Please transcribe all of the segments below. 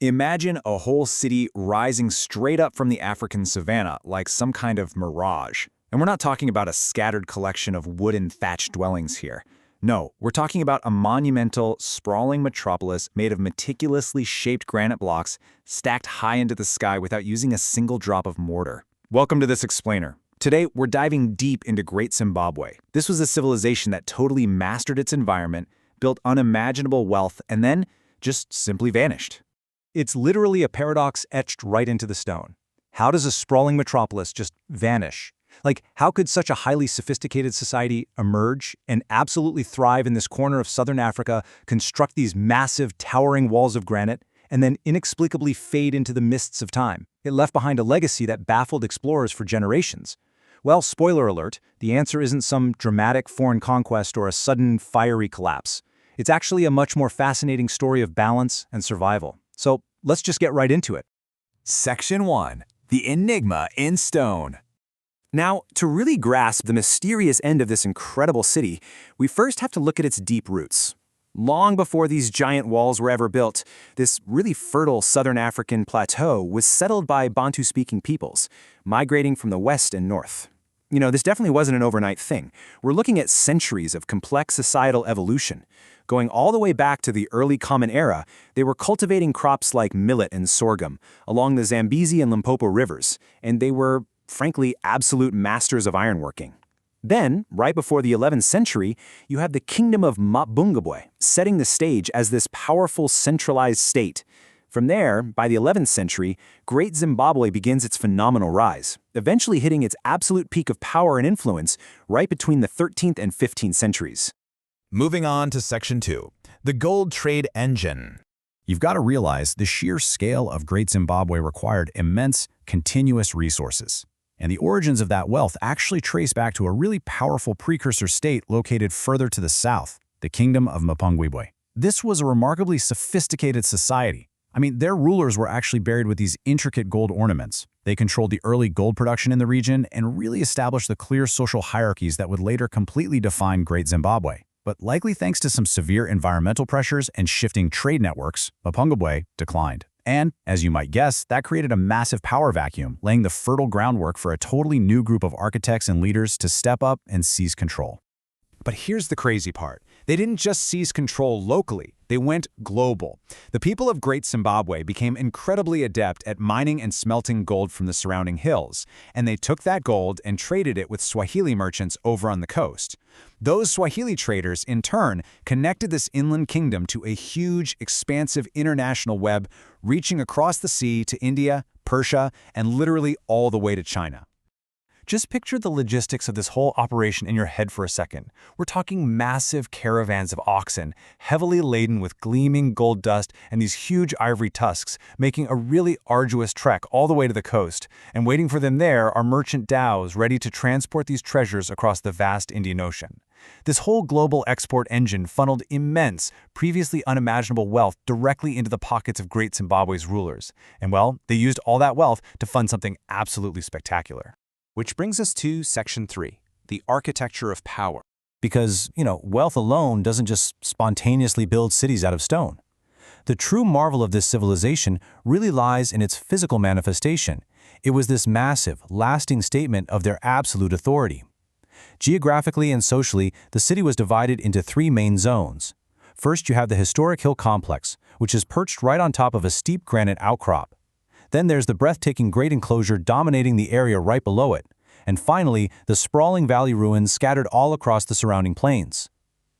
Imagine a whole city rising straight up from the African savanna, like some kind of mirage. And we're not talking about a scattered collection of wooden thatched dwellings here. No, we're talking about a monumental, sprawling metropolis made of meticulously shaped granite blocks stacked high into the sky without using a single drop of mortar. Welcome to this explainer. Today, we're diving deep into Great Zimbabwe. This was a civilization that totally mastered its environment, built unimaginable wealth, and then just simply vanished. It's literally a paradox etched right into the stone. How does a sprawling metropolis just vanish? Like, how could such a highly sophisticated society emerge and absolutely thrive in this corner of southern Africa, construct these massive, towering walls of granite, and then inexplicably fade into the mists of time? It left behind a legacy that baffled explorers for generations. Well, spoiler alert, the answer isn't some dramatic foreign conquest or a sudden, fiery collapse. It's actually a much more fascinating story of balance and survival. So let's just get right into it. Section 1. The Enigma in Stone. Now, to really grasp the mysterious end of this incredible city, we first have to look at its deep roots. Long before these giant walls were ever built, this really fertile southern African plateau was settled by Bantu-speaking peoples, migrating from the west and north. This definitely wasn't an overnight thing. We're looking at centuries of complex societal evolution. Going all the way back to the early Common Era, they were cultivating crops like millet and sorghum along the Zambezi and Limpopo rivers, and they were, frankly, absolute masters of ironworking. Then, right before the 11th century, you have the Kingdom of Mapungubwe, setting the stage as this powerful centralized state. From there, by the 11th century, Great Zimbabwe begins its phenomenal rise, eventually hitting its absolute peak of power and influence right between the 13th and 15th centuries. Moving on to Section 2, the gold trade engine. You've got to realize the sheer scale of Great Zimbabwe required immense, continuous resources. And the origins of that wealth actually trace back to a really powerful precursor state located further to the south, the Kingdom of Mapungubwe. This was a remarkably sophisticated society. Their rulers were actually buried with these intricate gold ornaments. They controlled the early gold production in the region and really established the clear social hierarchies that would later completely define Great Zimbabwe. But likely thanks to some severe environmental pressures and shifting trade networks, Mapungubwe declined. And, as you might guess, that created a massive power vacuum, laying the fertile groundwork for a totally new group of architects and leaders to step up and seize control. But here's the crazy part. They didn't just seize control locally, they went global. The people of Great Zimbabwe became incredibly adept at mining and smelting gold from the surrounding hills, and they took that gold and traded it with Swahili merchants over on the coast. Those Swahili traders, in turn, connected this inland kingdom to a huge, expansive international web reaching across the sea to India, Persia, and literally all the way to China. Just picture the logistics of this whole operation in your head for a second. We're talking massive caravans of oxen, heavily laden with gleaming gold dust and these huge ivory tusks, making a really arduous trek all the way to the coast. And waiting for them there are merchant dhows ready to transport these treasures across the vast Indian Ocean. This whole global export engine funneled immense, previously unimaginable wealth directly into the pockets of Great Zimbabwe's rulers. And well, they used all that wealth to fund something absolutely spectacular. Which brings us to Section 3, the architecture of power. Because, wealth alone doesn't just spontaneously build cities out of stone. The true marvel of this civilization really lies in its physical manifestation. It was this massive, lasting statement of their absolute authority. Geographically and socially, the city was divided into three main zones. First, you have the historic hill complex, which is perched right on top of a steep granite outcrop. Then there's the breathtaking Great Enclosure dominating the area right below it. And finally, the sprawling valley ruins scattered all across the surrounding plains.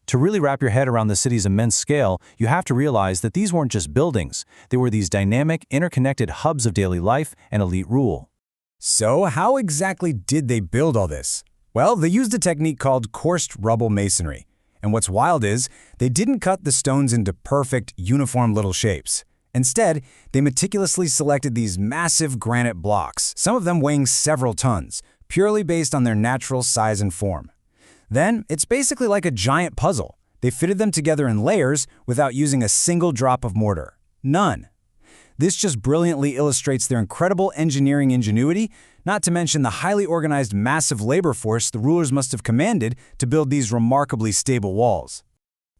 To really wrap your head around the city's immense scale, you have to realize that these weren't just buildings. They were these dynamic, interconnected hubs of daily life and elite rule. So how exactly did they build all this? Well, they used a technique called coursed rubble masonry. And what's wild is, they didn't cut the stones into perfect, uniform little shapes. Instead, they meticulously selected these massive granite blocks, some of them weighing several tons, purely based on their natural size and form. Then, it's basically like a giant puzzle. They fitted them together in layers without using a single drop of mortar. None. This just brilliantly illustrates their incredible engineering ingenuity, not to mention the highly organized massive labor force the rulers must have commanded to build these remarkably stable walls.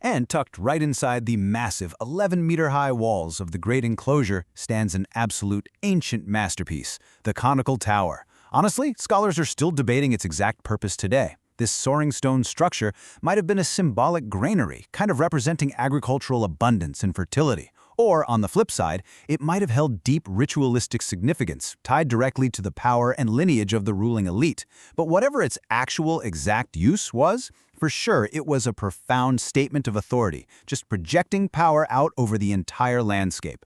And tucked right inside the massive 11-meter-high walls of the Great Enclosure stands an absolute ancient masterpiece, the conical tower. Honestly, scholars are still debating its exact purpose today. This soaring stone structure might have been a symbolic granary, kind of representing agricultural abundance and fertility. Or, on the flip side, it might have held deep ritualistic significance, tied directly to the power and lineage of the ruling elite. But whatever its actual exact use was, for sure it was a profound statement of authority, just projecting power out over the entire landscape.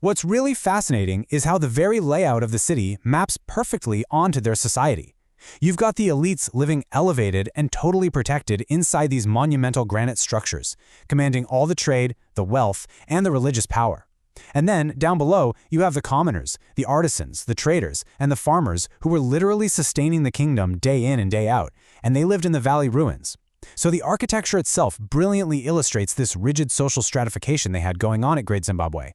What's really fascinating is how the very layout of the city maps perfectly onto their society. You've got the elites living elevated and totally protected inside these monumental granite structures, commanding all the trade, the wealth, and the religious power. And then, down below, you have the commoners, the artisans, the traders, and the farmers who were literally sustaining the kingdom day in and day out, and they lived in the valley ruins. So the architecture itself brilliantly illustrates this rigid social stratification they had going on at Great Zimbabwe.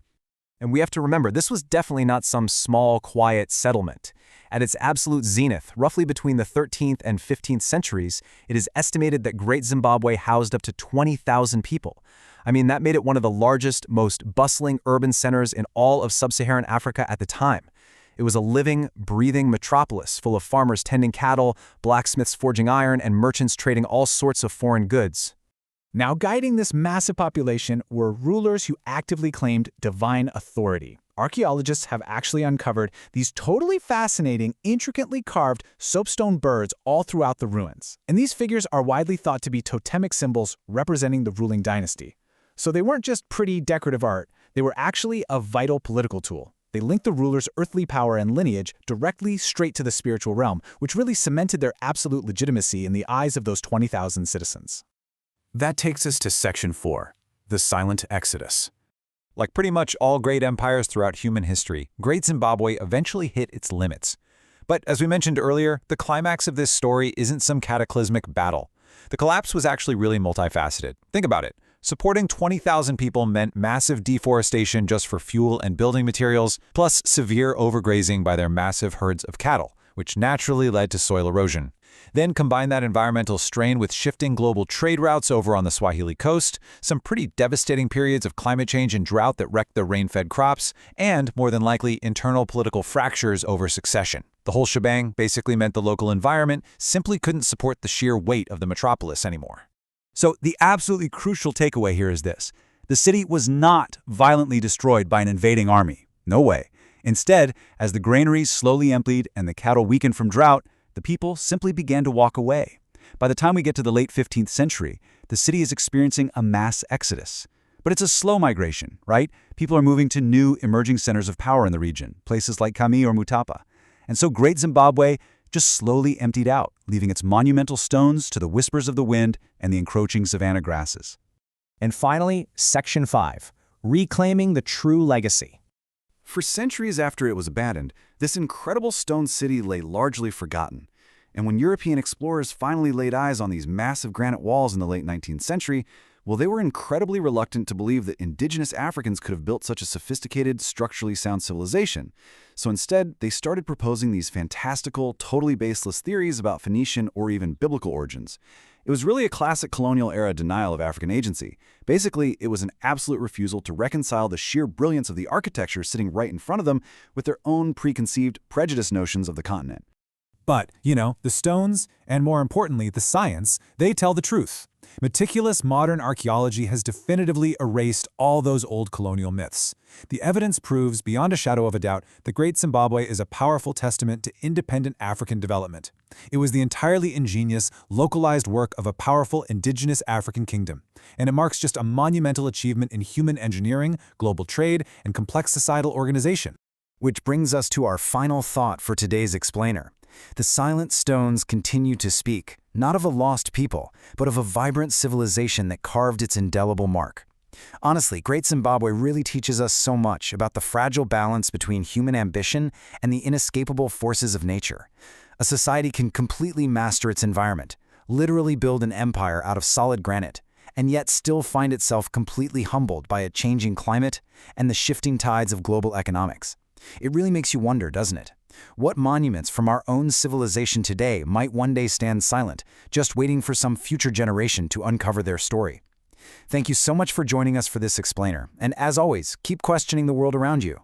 And we have to remember, this was definitely not some small, quiet settlement. At its absolute zenith, roughly between the 13th and 15th centuries, it is estimated that Great Zimbabwe housed up to 20,000 people. I mean, that made it one of the largest, most bustling urban centers in all of sub-Saharan Africa at the time. It was a living, breathing metropolis full of farmers tending cattle, blacksmiths forging iron, and merchants trading all sorts of foreign goods. Now, guiding this massive population were rulers who actively claimed divine authority. Archaeologists have actually uncovered these totally fascinating, intricately carved soapstone birds all throughout the ruins. And these figures are widely thought to be totemic symbols representing the ruling dynasty. So they weren't just pretty decorative art, they were actually a vital political tool. They linked the ruler's earthly power and lineage directly straight to the spiritual realm, which really cemented their absolute legitimacy in the eyes of those 20,000 citizens. That takes us to Section 4, the Silent Exodus. Like pretty much all great empires throughout human history, Great Zimbabwe eventually hit its limits. But as we mentioned earlier, the climax of this story isn't some cataclysmic battle. The collapse was actually really multifaceted. Think about it. Supporting 20,000 people meant massive deforestation just for fuel and building materials, plus severe overgrazing by their massive herds of cattle, which naturally led to soil erosion. Then combine that environmental strain with shifting global trade routes over on the Swahili coast, some pretty devastating periods of climate change and drought that wrecked the rain-fed crops, and, more than likely, internal political fractures over succession. The whole shebang basically meant the local environment simply couldn't support the sheer weight of the metropolis anymore. So the absolutely crucial takeaway here is this. The city was not violently destroyed by an invading army. No way. Instead, as the granaries slowly emptied and the cattle weakened from drought, the people simply began to walk away. By the time we get to the late 15th century, the city is experiencing a mass exodus. But it's a slow migration, right? People are moving to new emerging centers of power in the region, places like Kami or Mutapa. And so Great Zimbabwe just slowly emptied out, leaving its monumental stones to the whispers of the wind and the encroaching savanna grasses. And finally, Section 5, Reclaiming the True Legacy. For centuries after it was abandoned, this incredible stone city lay largely forgotten. And when European explorers finally laid eyes on these massive granite walls in the late 19th century, well, they were incredibly reluctant to believe that indigenous Africans could have built such a sophisticated, structurally sound civilization. So instead, they started proposing these fantastical, totally baseless theories about Phoenician or even biblical origins. It was really a classic colonial-era denial of African agency. Basically, it was an absolute refusal to reconcile the sheer brilliance of the architecture sitting right in front of them with their own preconceived, prejudiced notions of the continent. But, the stones, and more importantly, the science, they tell the truth. Meticulous modern archaeology has definitively erased all those old colonial myths. The evidence proves, beyond a shadow of a doubt, that Great Zimbabwe is a powerful testament to independent African development. It was the entirely ingenious, localized work of a powerful indigenous African kingdom, and it marks just a monumental achievement in human engineering, global trade, and complex societal organization. Which brings us to our final thought for today's explainer. The silent stones continue to speak, not of a lost people, but of a vibrant civilization that carved its indelible mark. Honestly, Great Zimbabwe really teaches us so much about the fragile balance between human ambition and the inescapable forces of nature. A society can completely master its environment, literally build an empire out of solid granite, and yet still find itself completely humbled by a changing climate and the shifting tides of global economics. It really makes you wonder, doesn't it? What monuments from our own civilization today might one day stand silent, just waiting for some future generation to uncover their story? Thank you so much for joining us for this explainer, and as always, keep questioning the world around you.